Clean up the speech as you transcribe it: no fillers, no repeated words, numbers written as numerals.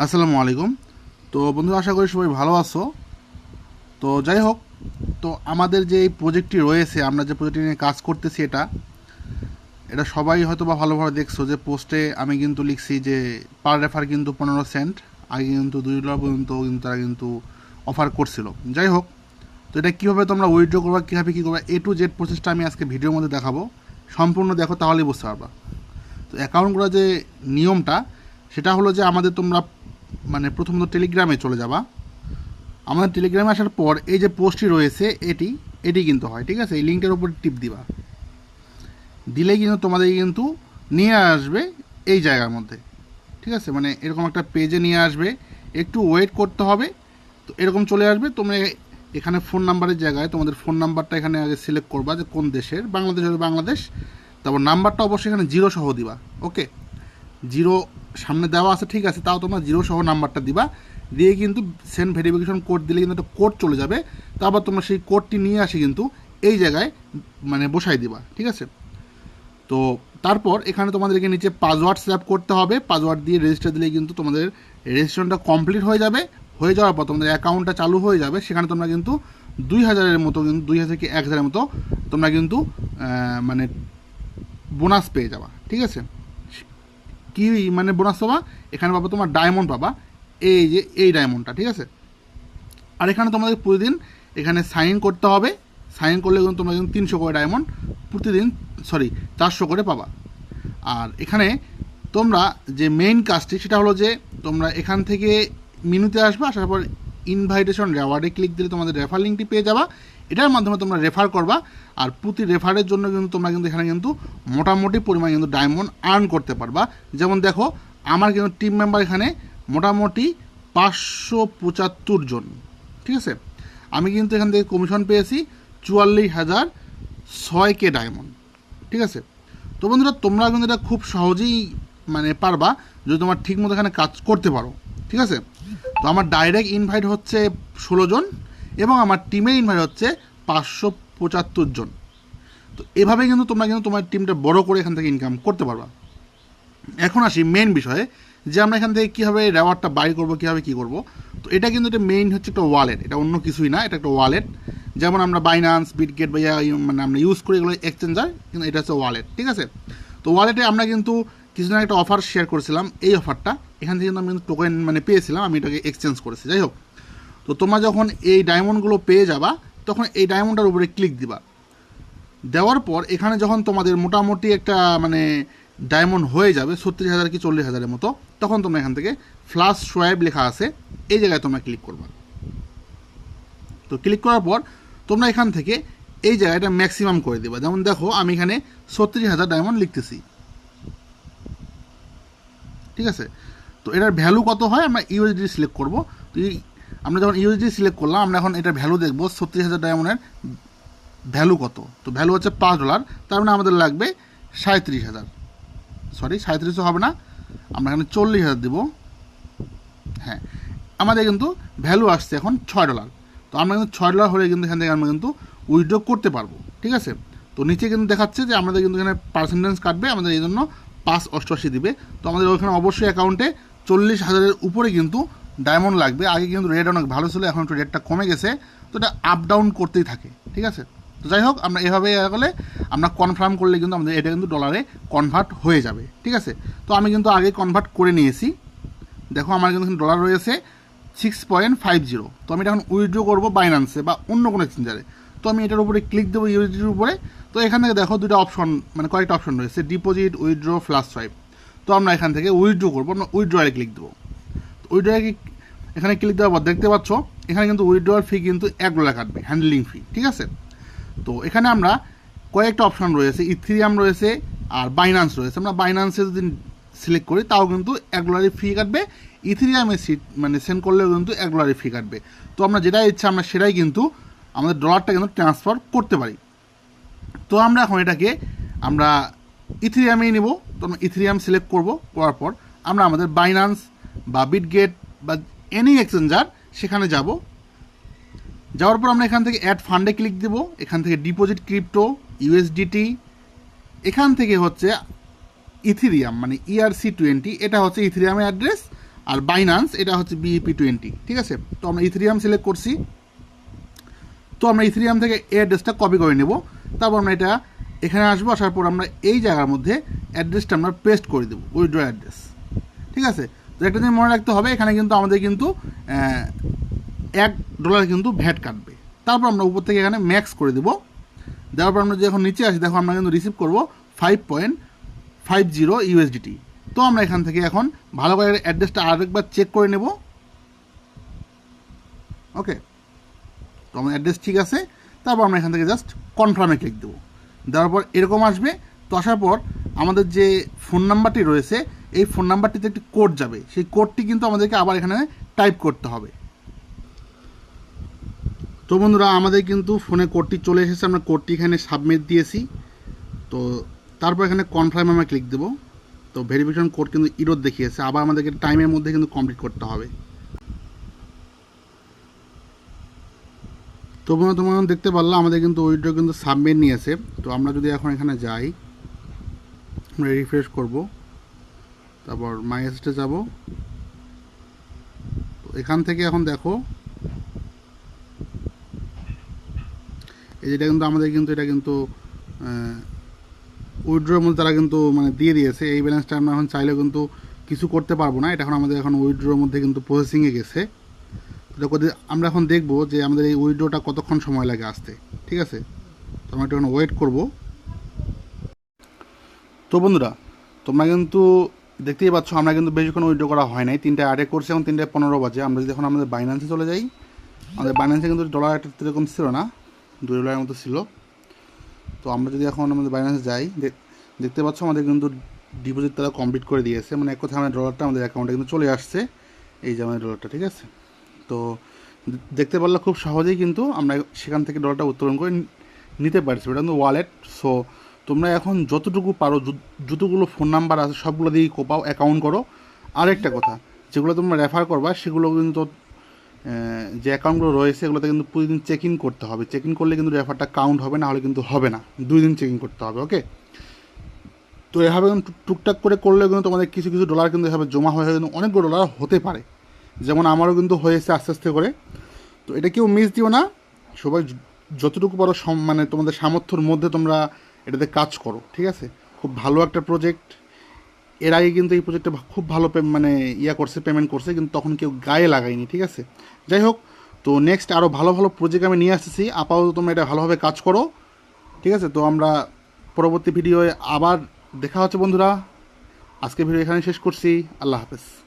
আসসালামু আলাইকুম। তো বন্ধুরা, আশা করি সবাই ভালো আছো। তো যাই হোক, তো আমাদের যে এই প্রজেক্টটি রয়েছে, আমরা যে প্রজেক্টটি নিয়ে কাজ করতেছি, এটা সবাই হয়তো বা ভালোভাবে দেখছো যে পোস্টে আমি কিন্তু লিখছি যে পার রেফার কিন্তু 15 সেন্ট, আগে কিন্তু $2 পর্যন্ত কিন্তু তারা কিন্তু অফার করছিল। যাই হোক, তো এটা কীভাবে তোমরা উইথড্র করবা, কীভাবে কী করবা, A to Z প্রসেসটা আমি আজকে ভিডিওর মধ্যে দেখাবো। সম্পূর্ণ দেখো, তাহলেই বুঝতে পারবা। তো অ্যাকাউন্ট করার যে নিয়মটা, সেটা হলো যে আমাদের তোমরা মানে প্রথমত টেলিগ্রামে চলে যাবা। আমাদের টেলিগ্রামে আসার পর এই যে পোস্টটি রয়েছে এটি এটি কিন্তু হয়, ঠিক আছে। এই লিঙ্কটার উপর টিপ দিবা, দিলে কিন্তু তোমাদের কিন্তু নিয়ে আসবে এই জায়গার মধ্যে, ঠিক আছে। মানে এরকম একটা পেজে নিয়ে আসবে, একটু ওয়েট করতে হবে। তো এরকম চলে আসবে। তোমরা এখানে ফোন নাম্বারের জায়গায় তোমাদের ফোন নাম্বারটা এখানে আগে সিলেক্ট করবা যে কোন দেশের। বাংলাদেশ হলে বাংলাদেশ, তারপর নাম্বারটা অবশ্যই এখানে 0 সহ দিবা। ওকে, 0 সামনে দেওয়া আছে, ঠিক আছে, তাও তোমরা 0 সহ নাম্বারটা দিবা। দিয়ে কিন্তু সেন্ড ভেরিফিকেশন কোড দিলে কিন্তু একটা কোড চলে যাবে। তারপর তোমরা সেই কোডটি নিয়ে আসে কিন্তু এই জায়গায় মানে বসাই দিবা, ঠিক আছে। তো তারপর এখানে তোমাদেরকে নিচে পাসওয়ার্ড সেট করতে হবে। পাসওয়ার্ড দিয়ে রেজিস্টার দিলে কিন্তু তোমাদের রেজিস্ট্রেশনটা কমপ্লিট হয়ে যাবে। হয়ে যাওয়ার পর তোমাদের অ্যাকাউন্টটা চালু হয়ে যাবে। সেখানে তোমরা কিন্তু 2000-এর মতো, কিন্তু 2000 কি 1000-এর মতো তোমরা কিন্তু মানে বোনাস পেয়ে যাবা, ঠিক আছে। কি মানে বোনাস পাবা? এখানে পাবা তোমার ডায়মন্ড পাবা, এই যে এই ডায়মন্ডটা, ঠিক আছে। আর এখানে তোমাদের প্রতিদিন এখানে সাইন করতে হবে। সাইন করলে কিন্তু তোমরা কিন্তু 300 করে ডায়মন্ড প্রতিদিন, 400 করে পাবা। আর এখানে তোমরা যে মেইন কাজটি, সেটা হলো যে তোমরা এখান থেকে মেনুতে আসবে। আসার পর ইনভাইটেশন রেওয়ার্ডে ক্লিক দিলে তোমাদের রেফার লিঙ্কটি পেয়ে যাবা। এটার মাধ্যমে তোমরা রেফার করবা। আর প্রতি রেফারের জন্য কিন্তু তোমরা কিন্তু এখানে কিন্তু মোটামুটি পরিমাণ কিন্তু ডায়মন্ড আর্ন করতে পারবা। যেমন দেখো, আমার কিন্তু টিম মেম্বার এখানে মোটামুটি 575 জন, ঠিক আছে। আমি কিন্তু এখান থেকে কমিশন পেয়েছি 44,006 ডায়মন্ড, ঠিক আছে। তো বন্ধুরা, তোমরা কিন্তু এটা খুব সহজেই মানে পারবা যদি তোমার ঠিক মতো এখানে কাজ করতে পারো, ঠিক আছে। তো আমার ডাইরেক্ট ইনভাইট হচ্ছে 16 জন এবং আমার টিমের ইনভাইট হচ্ছে 575 জন। তো এভাবে কিন্তু তোমরা কিন্তু তোমার টিমটা বড় করে এখান থেকে ইনকাম করতে পারবা। এখন আসি মেইন বিষয়ে, যে আমরা এখান থেকে কীভাবে রেওয়ার্ডটা বাই করবো, কীভাবে কী করবো। তো এটা কিন্তু এটা মেইন হচ্ছে একটা ওয়ালেট, এটা অন্য কিছুই না, এটা একটা ওয়ালেট। যেমন আমরা বাইনান্স, বিটগেট বা মানে আমরা ইউজ করি এগুলো এক্সচেঞ্জার, কিন্তু এটা হচ্ছে ওয়ালেট, ঠিক আছে। তো ওয়ালেটে আমরা কিন্তু কিছুদিন একটা অফার শেয়ার করেছিলাম। এই অফারটা এখান থেকে কিন্তু আমি কিন্তু টোকেন মানে পেয়েছিলাম, আমি এটাকে এক্সচেঞ্জ করেছি। যাই হোক, তো তোমরা যখন এই ডায়মন্ডগুলো পেয়ে যাবা, তখন এই ডায়মন্ডটার উপরে ক্লিক দিবা। দেওয়ার পর এখানে যখন তোমাদের মোটামুটি একটা মানে ডায়মন্ড হয়ে যাবে 36,000 কি 40,000-এর মতো, তখন তোমরা এখান থেকে ফ্লাশ সোয়াইপ লেখা আছে, এই জায়গায় তোমরা ক্লিক করবা। তো ক্লিক করার পর তোমরা এখান থেকে এই জায়গাটা ম্যাক্সিমাম করে দেবা। যেমন দেখো, আমি এখানে 36,000 ডায়মন্ড লিখতেছি, ঠিক আছে। তো এটার ভ্যালু কত হয় আমরা ইউএসডি সিলেক্ট করবো। তো আমরা যখন ইউএসডি সিলেক্ট করলাম, আমরা এখন এটার ভ্যালু দেখবো 36,000 ডায়মন্ডের ভ্যালু কত। তো ভ্যালু হচ্ছে $5, তার মানে আমাদের লাগবে 37,000, 3700 হবে না, আমরা এখানে 40,000 দেবো। হ্যাঁ, আমাদের কিন্তু ভ্যালু আসছে এখন $6। তো আমরা কিন্তু $6 হলে কিন্তু এখান থেকে আমরা কিন্তু উইথড্র করতে পারবো, ঠিক আছে। তো নিচে কিন্তু দেখাচ্ছে যে আমাদের কিন্তু এখানে পার্সেন্টেজ কাটবে, আমাদের এই জন্য 588 দিবে। তো আমাদের ওখানে অবশ্যই অ্যাকাউন্টে 40,000-এর উপরে কিন্তু ডায়মন্ড লাগবে। আগে কিন্তু রেট অনেক ভালো ছিল, এখন একটু রেটটা কমে গেছে। তো এটা আপ ডাউন করতেই থাকে, ঠিক আছে। তো যাই হোক, আমরা এভাবে করলে আমরা কনফার্ম করলে কিন্তু আমাদের এটা কিন্তু ডলারে কনভার্ট হয়ে যাবে, ঠিক আছে। তো আমি কিন্তু আগে কনভার্ট করে নিয়েছি। দেখো, আমার কিন্তু ডলার রয়েছে 6.50। তো আমি এটা এখন উইথড্র করবো বাইন্যান্সে বা অন্য কোনো এক্সচেঞ্জারে। তো আমি এটার উপরে ক্লিক দেবো, ইউএসডির উপরে। তো এখান থেকে দেখো দুটো অপশন, মানে কয়েকটা অপশন রয়েছে, ডিপোজিট, উইথড্র, ফ্লাশ সোয়াইপ। তো আমরা এখান থেকে উইথড্র করবো, আমরা উইথড্রয়ে ক্লিক দেবো। তো উইথড্রয়ে এখানে ক্লিক দেওয়ার পর দেখতে পাচ্ছ এখানে কিন্তু উইথড্রয়াল ফি কিন্তু $1 কাটবে, হ্যান্ডলিং ফি, ঠিক আছে। তো এখানে আমরা কয়েকটা অপশন রয়েছে, ইথেরিয়াম রয়েছে আর বাইন্যান্স রয়েছে। আমরা বাইন্যান্সে যদি সিলেক্ট করি তাও কিন্তু $1 ফি কাটবে। ইথেরিয়ামে মানে সেন্ড করলেও কিন্তু $1 ফি কাটবে। তো আমরা যেটাই ইচ্ছা আমরা সেটাই কিন্তু আমাদের ডলারটা কিন্তু ট্রান্সফার করতে পারি। তো আমরা এখন এটাকে আমরা ইথেরিয়ামেই নেব। তো আমরা ইথেরিয়াম সিলেক্ট করব, করার পর আমরা আমাদের বাইন্যান্স বা বিটগেট বা এনি এক্সচেঞ্জার সেখানে যাব। যাওয়ার পর আমরা এখান থেকে অ্যাড ফান্ডে ক্লিক দেবো। এখান থেকে ডিপোজিট ক্রিপ্টো, ইউএসডিটি, এখান থেকে হচ্ছে ইথেরিয়াম মানে ERC20, এটা হচ্ছে ইথেরিয়ামের অ্যাড্রেস। আর বাইন্যান্স এটা হচ্ছে BEP20, ঠিক আছে। তো আমরা ইথেরিয়াম সিলেক্ট করছি। তো আমরা ইথেরিয়াম থেকে এই অ্যাড্রেসটা কপি করে নেব, তারপর আমরা এটা এখানে আসবো, আসার পর আমরা এই জায়গার মধ্যে অ্যাড্রেসটা আমরা পেস্ট করে দেবো, উইথড্র অ্যাড্রেস, ঠিক আছে। তো একটা জিনিস মনে রাখতে হবে, এখানে কিন্তু আমাদের কিন্তু $1 কিন্তু ভ্যাট কাটবে। তারপর আমরা উপর থেকে এখানে ম্যাক্স করে দেবো। দেওয়ার পর আমরা যখন নিচে আসি, দেখো আমরা কিন্তু রিসিভ করবো 5.50 USDT। তো আমরা এখান থেকে এখন ভালো করে অ্যাড্রেসটা আরেকবার চেক করে নেব। ওকে, তো আমার অ্যাড্রেস ঠিক আছে। তারপর আমরা এখান থেকে জাস্ট কনফার্মে ক্লিক দেবো। দেওয়ার পর এরকম আসবে। তো আসার পর আমাদের যে ফোন নাম্বারটি রয়েছে, এই ফোন নাম্বারটিতে একটি কোড যাবে, সেই কোডটি কিন্তু আমাদেরকে আবার এখানে টাইপ করতে হবে। তো বন্ধুরা, আমাদের কিন্তু ফোনে কোডটি চলে এসেছে, আমরা কোডটি এখানে সাবমিট দিয়েছি। তো তারপর এখানে কনফার্ম আমরা ক্লিক দেবো। তো ভেরিফিকেশন কোড কিন্তু ইরোর দেখিয়েছে, আবার আমাদেরকে টাইমের মধ্যে কিন্তু কমপ্লিট করতে হবে। তো বন্ধুরা, তোমরা দেখতে পারলাম আমাদের কিন্তু উইথড্র কিন্তু সাবমিট নিয়েছে। তো আমরা যদি এখন এখানে যাই, আমরা রিফ্রেশ করব, তারপর মাই অ্যাসেটে যাব। তো এখান থেকে এখন দেখো, এই যেটা কিন্তু আমাদের কিন্তু এটা কিন্তু উইথড্রোর মধ্যে তারা কিন্তু মানে দিয়ে দিয়েছে। এই ব্যালেন্সটা আমরা এখন চাইলেও কিন্তু কিছু করতে পারবো না, এটা এখন আমাদের এখন উইথড্রোর মধ্যে কিন্তু প্রসেসিংয়ে গেছে। আমরা এখন দেখবো যে আমাদের এই উইথড্রোটা কতক্ষণ সময় লাগে আসতে, ঠিক আছে। তো আমরা একটু এখন ওয়েট করবো। তো বন্ধুরা, তোমরা কিন্তু দেখতেই পাচ্ছ আমরা কিন্তু বেশিক্ষণ উইথড্র করা হয় নাই, 3টা আগে করছি, এখন 3:15 বাজে। আমরা যদি এখন আমাদের বাইন্যান্সে চলে যাই, আমাদের বাইন্যান্সে কিন্তু ডলার একটা এরকম ছিল না, $2 মতো ছিল। তো আমরা যদি এখন আমাদের বাইন্যান্সে যাই, দেখতে পাচ্ছ আমাদের কিন্তু ডিপোজিট তারা কমপ্লিট করে দিয়েছে, মানে এক কথা আমাদের ডলারটা আমাদের অ্যাকাউন্টে কিন্তু চলে আসছে, এই যে আমাদের ডলারটা, ঠিক আছে। তো দেখতে পারলে খুব সহজেই কিন্তু আমরা সেখান থেকে ডলারটা উত্তোলন করে নিতে পারছি, ওটা কিন্তু ওয়ালেট। সো তোমরা এখন যতটুকু পারো, যতগুলো ফোন নাম্বার আছে সবগুলো দিয়ে কোপাও, অ্যাকাউন্ট করো। আরেকটা কথা, যেগুলো তোমরা রেফার করবা সেগুলো কিন্তু যে অ্যাকাউন্টগুলো রয়েছে এগুলোতে কিন্তু প্রতিদিন চেক ইন করতে হবে। চেক ইন করলে কিন্তু রেফারটা কাউন্ট হবে, না হলে কিন্তু হবে না, 2 দিন চেক ইন করতে হবে। ওকে, তো এভাবে টুকটাক করে করলেও কিন্তু তোমাদের কিছু কিছু ডলার কিন্তু এভাবে জমা হয়ে কিন্তু অনেকগুলো ডলার হতে পারে, যেমন আমারও কিন্তু হয়েছে আস্তে আস্তে করে। তো এটা কেউ মিস দিও না, সবাই যতটুকু পারো মানে তোমাদের সামর্থ্যের মধ্যে তোমরা এটাতে কাজ করো, ঠিক আছে। খুব ভালো একটা প্রজেক্ট। এর আগে কিন্তু এই প্রজেক্টটা খুব ভালো মানে করছে, পেমেন্ট করছে, কিন্তু তখন কেউ গায়ে লাগায়নি, ঠিক আছে। যাই হোক, তো নেক্সট আরও ভালো ভালো প্রজেক্ট আমি নিয়ে আসতেছি। আপাতত তোমরা এটা ভালোভাবে কাজ করো, ঠিক আছে। তো আমরা পরবর্তী ভিডিওয়ে আবার দেখা হচ্ছে বন্ধুরা। আজকে ভিডিও এখানে শেষ করছি। আল্লাহ হাফেজ।